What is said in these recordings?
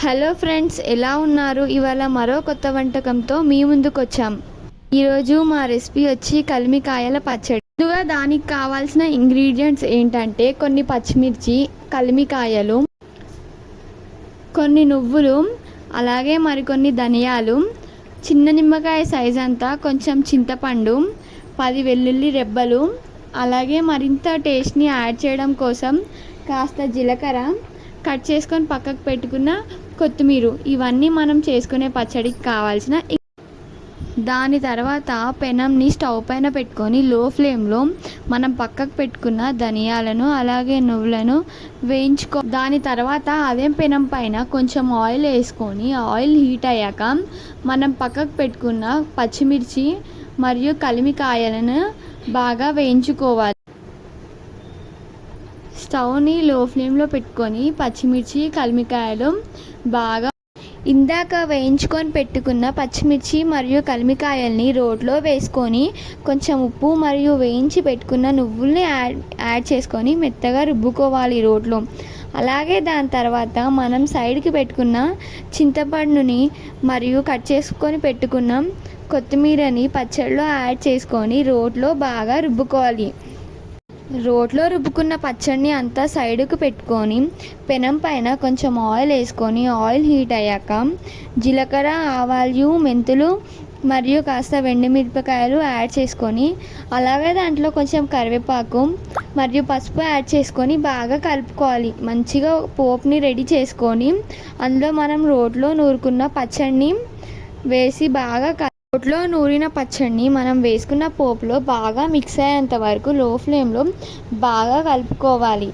Hello friends, ఎలా ఉన్నారు? ఇవాళ మరో కొత్త వంటకంతో మీ ముందుకు వచ్చాం. ఈరోజు మా రెసిపీ వచ్చి కలిమికాయల పచ్చడి. ముందుగా దానికి కావాల్సిన ఇంగ్రీడియంట్స్ ఏంటంటే కొన్ని పచ్చిమిర్చి, కలిమికాయలు, కొన్ని నువ్వులు, అలాగే మరికొన్ని ధనియాలు, చిన్న నిమ్మకాయ సైజ్ అంతా కొంచెం చింతపండు, 10 వెల్లుల్లి రెబ్బలు, అలాగే మరింత టేస్ట్ని యాడ్ చేయడం కోసం కాస్త జీలకర్ర, కట్ చేసుకొని పక్కకు పెట్టుకున్న కొత్తిమీర. ఇవన్నీ మనం చేసుకునే పచ్చడికి కావాల్సిన. దాని తర్వాత పెనంని స్టవ్ పైన పెట్టుకొని లో ఫ్లేమ్లో మనం పక్కకు పెట్టుకున్న ధనియాలను అలాగే నువ్వులను దాని తర్వాత అదే పెనం పైన కొంచెం ఆయిల్ వేసుకొని ఆయిల్ హీట్ అయ్యాక మనం పక్కకు పెట్టుకున్న పచ్చిమిర్చి మరియు కలిమికాయలను బాగా వేయించుకోవాలి. స్టవ్ని లో ఫ్లేమ్లో పెట్టుకొని పచ్చిమిర్చి, కలిమికాయలు బాగా ఇందాక వేయించుకొని పెట్టుకున్న పచ్చిమిర్చి మరియు కలిమికాయల్ని రోట్లో వేసుకొని కొంచెం ఉప్పు మరియు వేయించి పెట్టుకున్న నువ్వుల్ని యాడ్ చేసుకొని మెత్తగా రుబ్బుకోవాలి రోట్లో. అలాగే దాని తర్వాత మనం సైడ్కి పెట్టుకున్న చింతపండుని మరియు కట్ చేసుకొని పెట్టుకున్న కొత్తిమీరని పచ్చడిలో యాడ్ చేసుకొని రోట్లో బాగా రుబ్బుకోవాలి. రోట్లో రుబ్బుకున్న పచ్చడిని అంతా సైడుకు పెట్టుకొని పెనం పైన కొంచెం ఆయిల్ వేసుకొని ఆయిల్ హీట్ అయ్యాక జీలకర్ర, ఆవాలు, మెంతులు మరియు కాస్త మిరపకాయలు యాడ్ చేసుకొని అలాగే దాంట్లో కొంచెం కరివేపాకు మరియు పసుపు యాడ్ చేసుకొని బాగా కలుపుకోవాలి. మంచిగా పోపుని రెడీ చేసుకొని అందులో మనం రోట్లో నూరుకున్న పచ్చడిని వేసి రోట్లో నూరిన పచ్చడిని మనం వేసుకున్న పోపులో బాగా మిక్స్ అయ్యేంత వరకు లో ఫ్లేమ్లో బాగా కలుపుకోవాలి.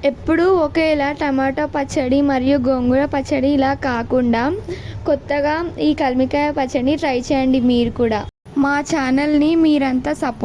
ఎప్పుడూ ఒకేలా టమాటో పచ్చడి మరియు గోంగూర పచ్చడి ఇలా కాకుండా కొత్తగా ఈ కలిమికాయ పచ్చడిని ట్రై చేయండి మీరు కూడా. మా ఛానల్ని మీరంతా సపోర్ట్